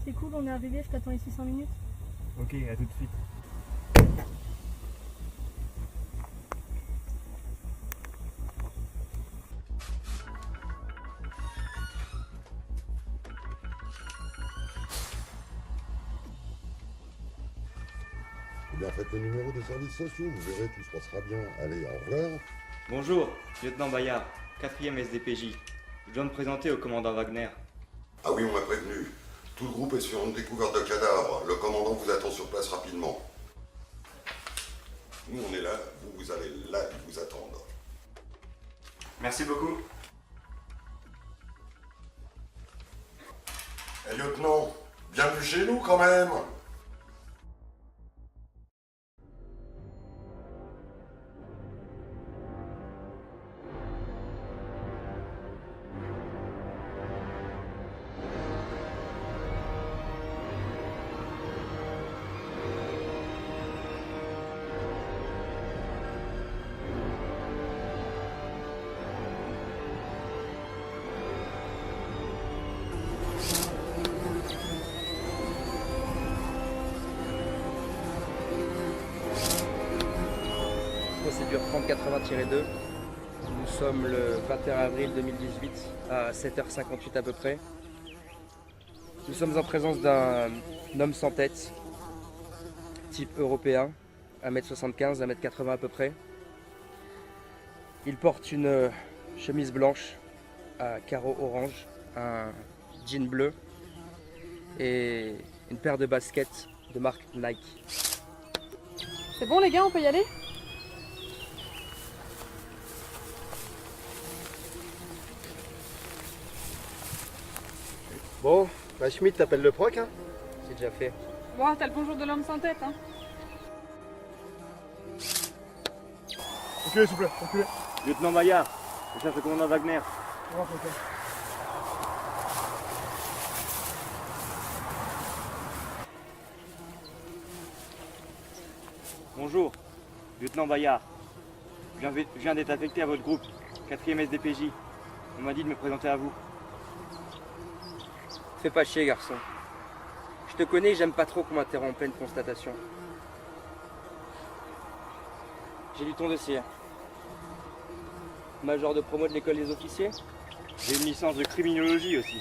C'est cool, on est arrivé, je t'attends ici 5 minutes. Ok, à tout de suite. Eh bien, faites le numéro des services sociaux, vous verrez, tout se passera bien. Allez, au revoir. Bonjour, lieutenant Bayard, 4e SDPJ. Je dois me présenter au commandant Wagner. Ah oui, on m'a prévenu. Tout le groupe est sur une découverte de cadavres. Le commandant vous attend sur place rapidement. Nous, on est là, vous allez là vous attendre. Merci beaucoup. Eh, lieutenant, bienvenue chez nous quand même. Procédure 3080-2. Nous sommes le 21 avril 2018 à 7h58 à peu près. Nous sommes en présence d'un homme sans tête, type européen, 1m75, 1m80 à peu près. Il porte une chemise blanche à carreaux orange, un jean bleu et une paire de baskets de marque Nike. C'est bon les gars, on peut y aller? Bon, bah Schmitt t'appelle le proc, hein? C'est déjà fait. Bon, t'as le bonjour de l'homme sans tête, hein. Reculez, s'il vous plaît, reculez. Lieutenant Bayard, je cherche le commandant Wagner. Rentre, ok. Bonjour, lieutenant Bayard. Je viens d'être affecté à votre groupe, 4e SDPJ. On m'a dit de me présenter à vous. Fais pas chier, garçon. Je te connais et j'aime pas trop qu'on m'interrompt en pleine constatation. J'ai lu ton dossier. Major de promo de l'école des officiers. J'ai une licence de criminologie aussi.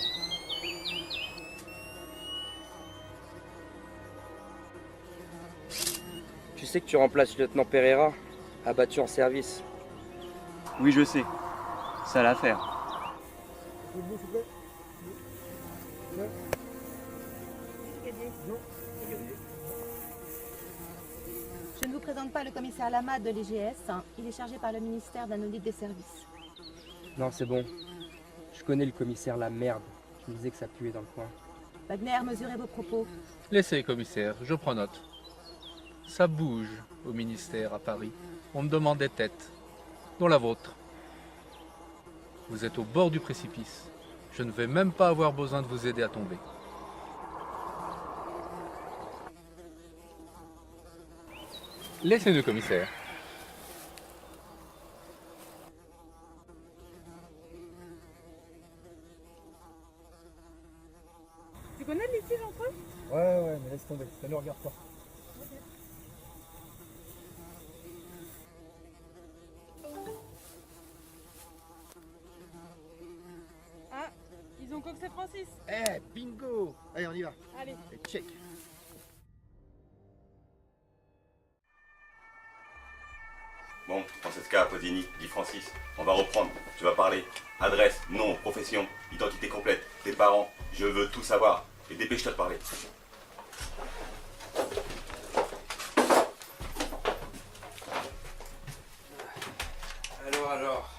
Tu sais que tu remplaces le lieutenant Pereira, abattu en service. Oui, je sais. Ça l'affaire. Debout, s'il vous plaît. Je ne vous présente pas le commissaire Lama de l'IGS. Il est chargé par le ministère d'un audit des services. Non, c'est bon. Je connais le commissaire la merde. Je me disais que ça puait dans le coin. Wagner, mesurez vos propos. Laissez, commissaire, je prends note. Ça bouge au ministère à Paris. On me demande des têtes, dont la vôtre. Vous êtes au bord du précipice. Je ne vais même pas avoir besoin de vous aider à tomber. Laissez-nous, commissaire. Tu connais le litige entre eux? Ouais, mais laisse tomber, ça ne regarde pas. Ah, ils ont coxé Francis. Eh, bingo! Allez, on y va. Allez. Et check. Bon, Francesca, Posini, dit Francis, on va reprendre, tu vas parler. Adresse, nom, profession, identité complète, tes parents, je veux tout savoir. Et dépêche-toi de parler. Alors.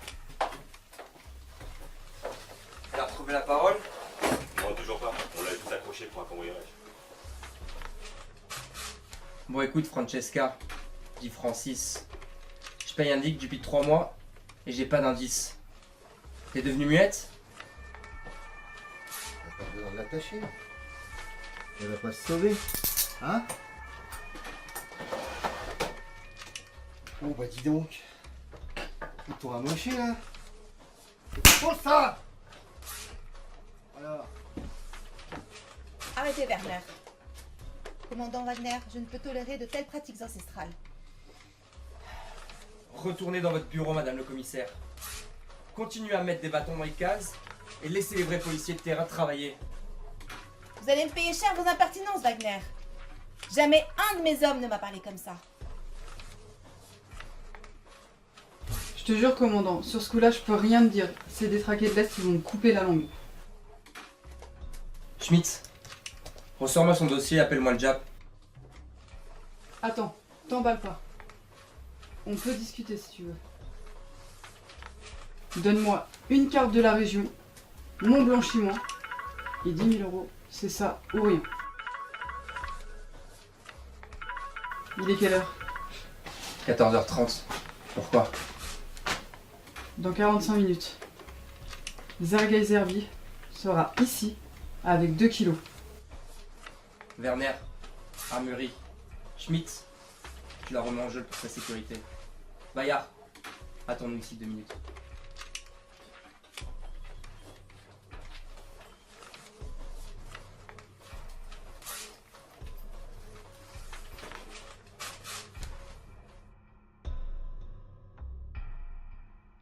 T'as retrouvé la parole? Non, toujours pas, on l'avait tout accroché pour un cambriolage. Bon, écoute, Francesca, dit Francis. Je paye un lick depuis 3 mois et j'ai pas d'indice. T'es devenue muette? T'as pas besoin de l'attacher. Elle va pas se sauver. Hein? Oh bah dis donc. Ils t'ont amoché là. C'est trop ça! Alors. Arrêtez, Werner. Commandant Wagner, je ne peux tolérer de telles pratiques ancestrales. Retournez dans votre bureau, madame le commissaire. Continuez à mettre des bâtons dans les cases et laissez les vrais policiers de terrain travailler. Vous allez me payer cher vos impertinences, Wagner. Jamais un de mes hommes ne m'a parlé comme ça. Je te jure, commandant, sur ce coup-là, je peux rien te dire. Ces détraqués de l'Est, ils vont me couper la langue. Schmitz, ressors-moi son dossier, appelle-moi le Jap. Attends, t'emballe pas. On peut discuter si tu veux. Donne-moi une carte de la région, mon blanchiment, et 10 000 euros. C'est ça ou rien. Il est quelle heure? 14h30. Pourquoi? Dans 45 minutes. Sergei Zerbi sera ici avec 2 kilos. Werner, Armurerie, Schmitz, tu la remets en jeu pour sa sécurité. Bayard, attends-nous ici 2 minutes.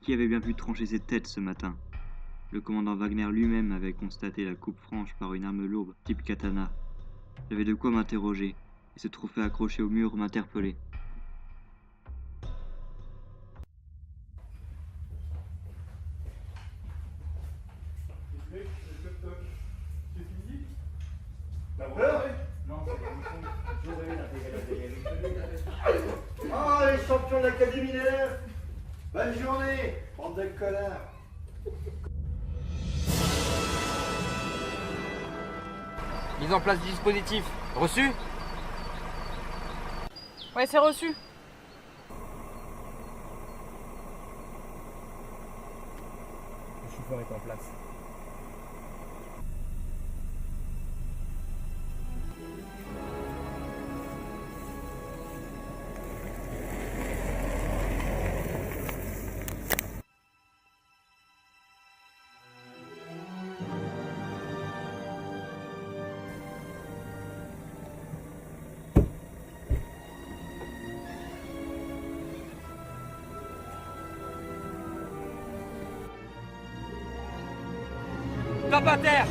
Qui avait bien pu trancher cette tête ce matin? Le commandant Wagner lui-même avait constaté la coupe franche par une arme lourde, type katana. J'avais de quoi m'interroger, et ce trophée accroché au mur m'interpellait. Ah, les champions de l'Académie des Nefs! Bonne journée, bande de connards! Mise en place du dispositif. Reçu? Ouais, c'est reçu. Le chauffeur est en place. Tape à terre!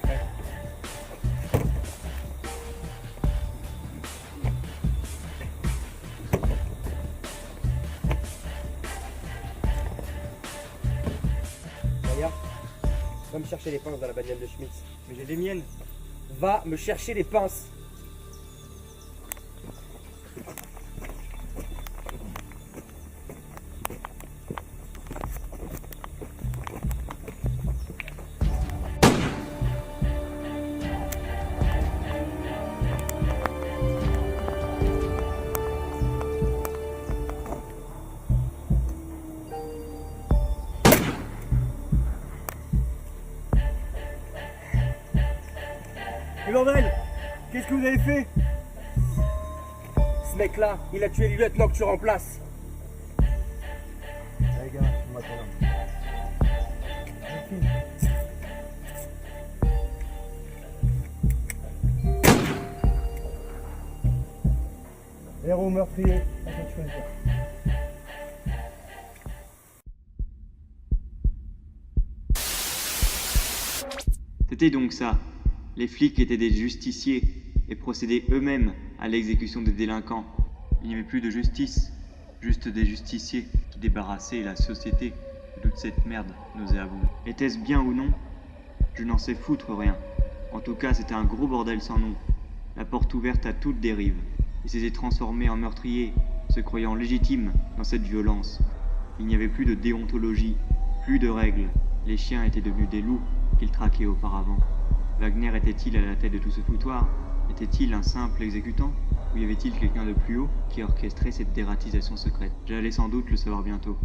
Prêt. Maya, va me chercher les pinces dans la bagnole de Schmitz. Mais j'ai les miennes. Va me chercher les pinces. Et bordel, qu'est-ce que vous avez fait? Ce mec-là, il a tué le lieutenant que tu remplaces. Les gars, on m'attend là. Héros meurtrier, à quoi tu fais ça? C'était donc ça. Les flics étaient des justiciers et procédaient eux-mêmes à l'exécution des délinquants. Il n'y avait plus de justice, juste des justiciers qui débarrassaient la société de toute cette merde nauséabonde. Était-ce bien ou non? Je n'en sais foutre rien. En tout cas, c'était un gros bordel sans nom. La porte ouverte à toute dérive. Ils s'étaient transformés en meurtriers, se croyant légitimes dans cette violence. Il n'y avait plus de déontologie, plus de règles. Les chiens étaient devenus des loups qu'ils traquaient auparavant. Wagner était-il à la tête de tout ce foutoir? Était-il un simple exécutant? Ou y avait-il quelqu'un de plus haut qui orchestrait cette dératisation secrète? J'allais sans doute le savoir bientôt.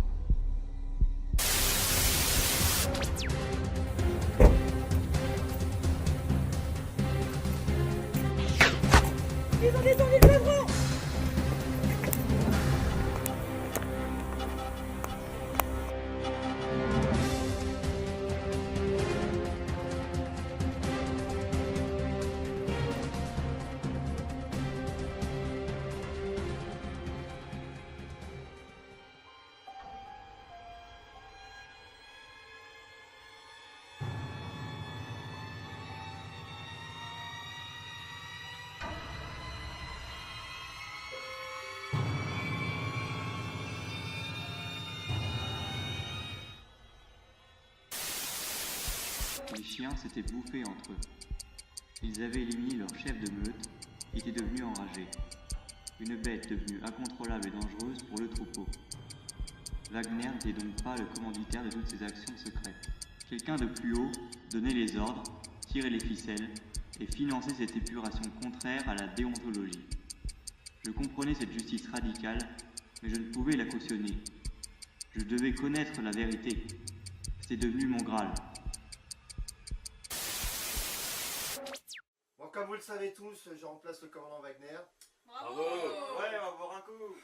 Ils ont descendu le poivron. Les chiens s'étaient bouffés entre eux. Ils avaient éliminé leur chef de meute, qui était devenu enragé. Une bête devenue incontrôlable et dangereuse pour le troupeau. Wagner n'était donc pas le commanditaire de toutes ces actions secrètes. Quelqu'un de plus haut donnait les ordres, tirait les ficelles et finançait cette épuration contraire à la déontologie. Je comprenais cette justice radicale, mais je ne pouvais la cautionner. Je devais connaître la vérité. C'était devenu mon Graal. Bon, comme vous le savez tous, je remplace le commandant Wagner. Bravo. Ouais, on va boire un coup.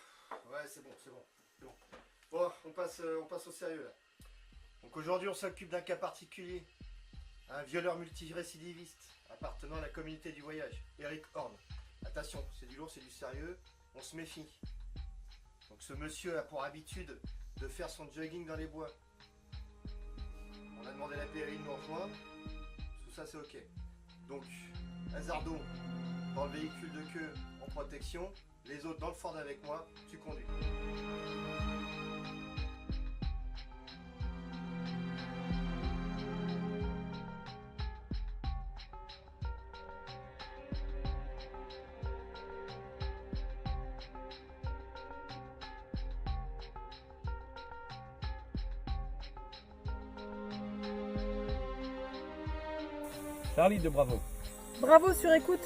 Ouais, c'est bon, c'est bon. Bon, on passe au sérieux là. Donc aujourd'hui, on s'occupe d'un cas particulier. Un violeur multirécidiviste appartenant à la communauté du voyage, Eric Horn. Attention, c'est du lourd, c'est du sérieux, on se méfie. Donc ce monsieur a pour habitude de faire son jogging dans les bois. On a demandé à la PRI de nous rejoindre, tout ça c'est ok. Donc, Hazardo dans le véhicule de queue en protection, les autres dans le Ford avec moi, tu conduis. Charlie de Bravo. Bravo sur écoute.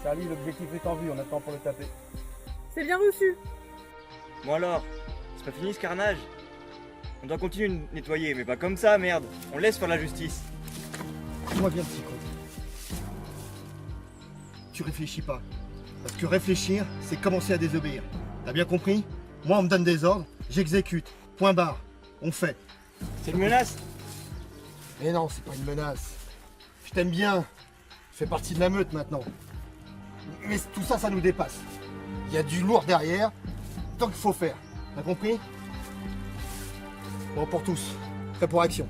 Charlie, l'objectif est en vue, on attend pour le taper. C'est bien reçu. Bon alors, c'est pas fini ce carnage? On doit continuer de nettoyer, mais pas comme ça, merde. On laisse faire la justice. Moi bien psycho. Tu réfléchis pas. Parce que réfléchir, c'est commencer à désobéir. T'as bien compris? Moi on me donne des ordres, j'exécute. Point barre. On fait. C'est une menace? Mais non, c'est pas une menace. Je t'aime bien. Je fais partie de la meute maintenant. Mais tout ça, ça nous dépasse. Il y a du lourd derrière. Tant qu'il faut faire. T'as compris? Bon, pour tous. Prêt pour action.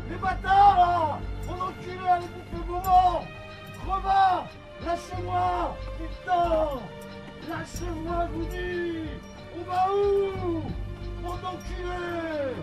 Les bâtards là! Mon enculé, allez bouffer le moment! Crevard! Lâchez-moi! Putain! Lâchez-moi, je vous dis! On va où? Mon enculé!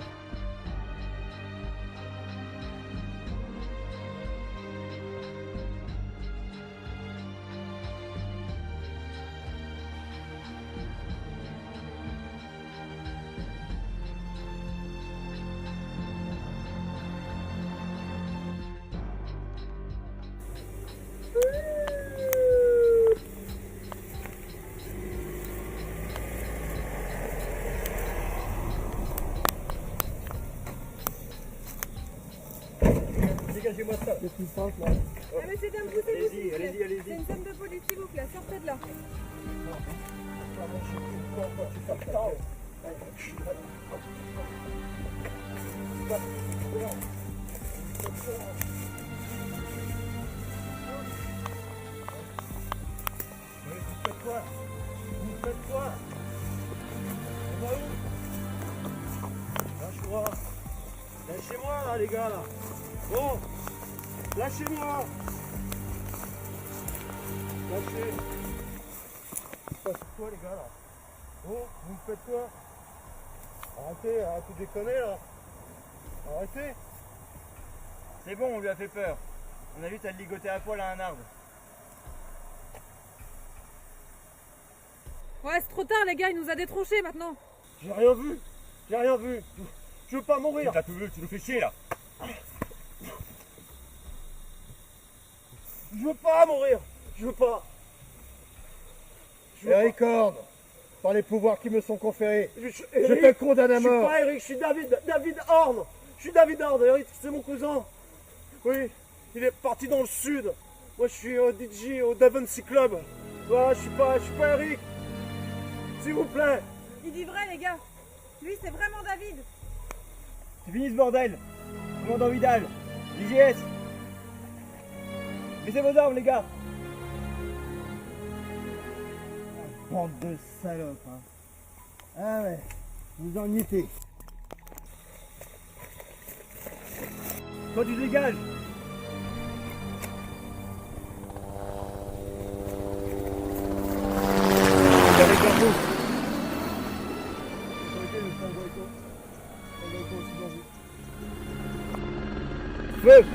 Dégagez-moi ça, qu'est-ce qui se passe là? Ah mais c'est d'un pousser vous s'il vous plaît. Allez-y, allez-y. C'est une scène de police s'il vous plaît, sortez de là. Vous faites quoi? Vous faites quoi? On va où? Lâche-moi! Lâchez-moi là les gars là! Bon! Lâchez-moi! Lâchez! Il se passe quoi les gars là? Oh, vous me faites quoi? Arrêtez, arrêtez de déconner là! Arrêtez! C'est bon, on lui a fait peur. On a juste à le ligoter à poil à un arbre. Ouais, c'est trop tard les gars, il nous a détronchés maintenant. J'ai rien vu! J'ai rien vu! Je veux pas mourir! T'as tout vu, tu nous fais chier là. Je veux pas mourir! Je veux pas! Eric Horn, par les pouvoirs qui me sont conférés, je te condamne à mort! Je suis pas Eric, je suis David Horn! Je suis David Horn, Eric, c'est mon cousin! Oui, il est parti dans le sud! Moi je suis DJ au Davensey Club! Voilà, je suis pas Eric! S'il vous plaît! Il dit vrai les gars. Lui c'est vraiment David. C'est fini ce bordel! Commandant Vidal! l'IGS! Baissez vos armes les gars! Bande de salopes, hein! Ah ouais, vous en y étiez! Toi tu dégages! Avec la peau! Feu!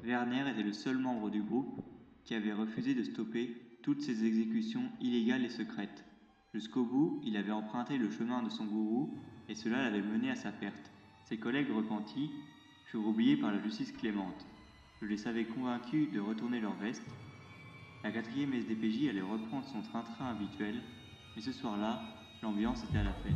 Werner était le seul membre du groupe qui avait refusé de stopper toutes ces exécutions illégales et secrètes. Jusqu'au bout, il avait emprunté le chemin de son gourou et cela l'avait mené à sa perte. Ses collègues repentis furent oubliés par la justice clémente. Je les savais convaincus de retourner leur veste. La 4e SDPJ allait reprendre son train-train habituel, mais ce soir-là, l'ambiance était à la fête.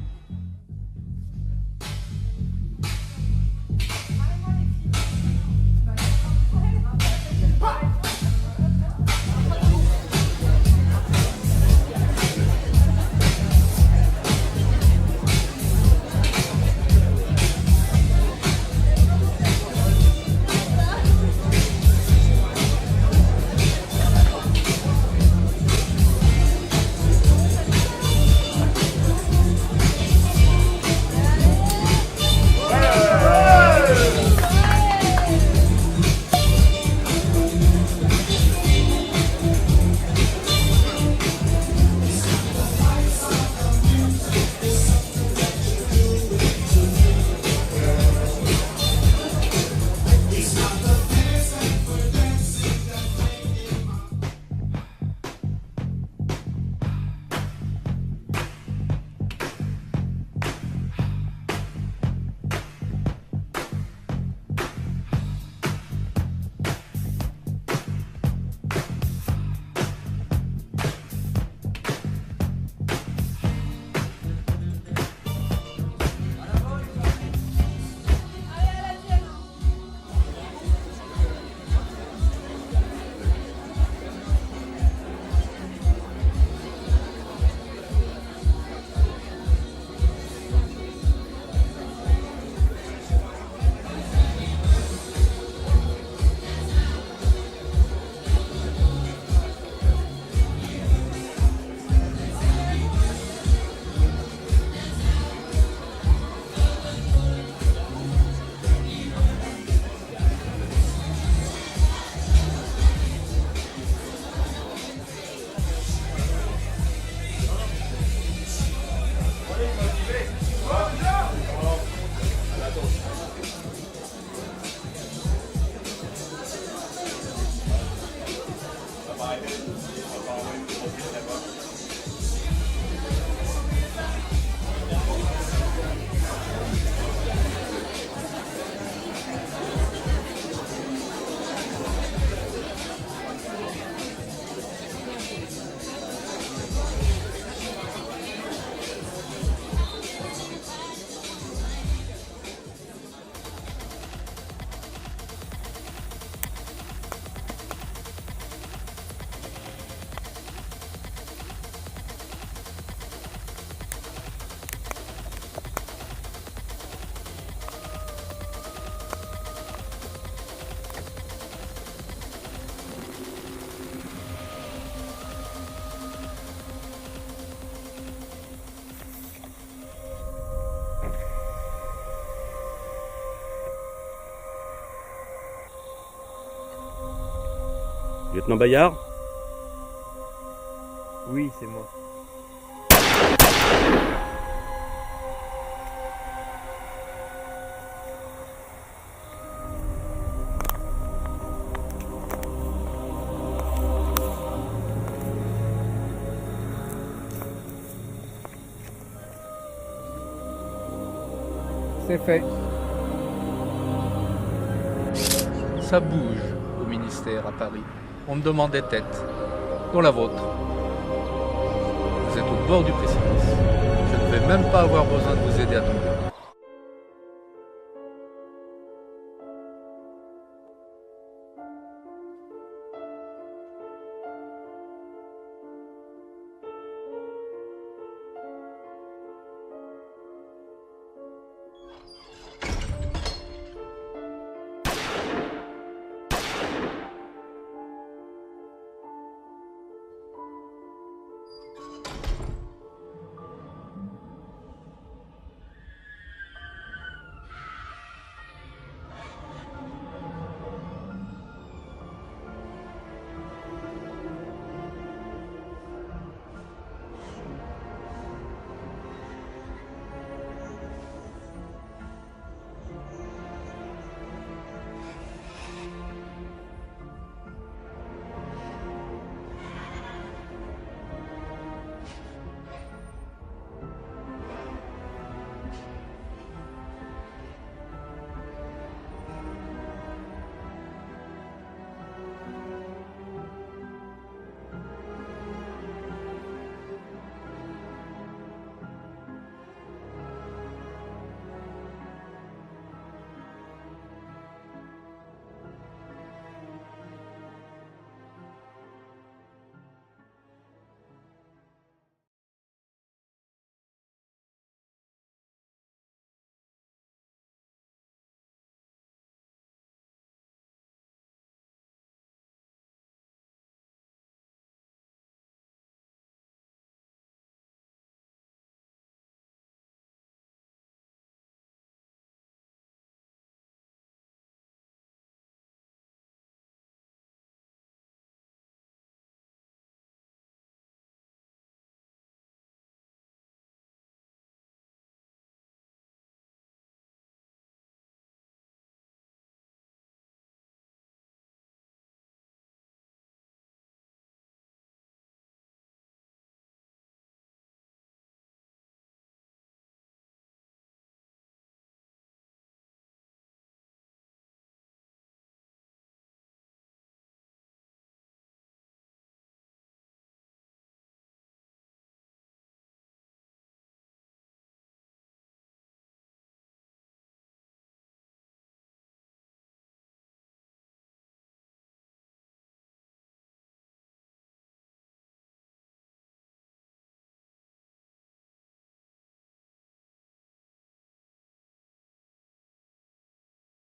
Lieutenant Bayard? Oui, c'est moi. C'est fait. Ça bouge au ministère à Paris. On me demande des têtes, dont la vôtre. Vous êtes au bord du précipice. Je ne vais même pas avoir besoin de vous aider à tomber.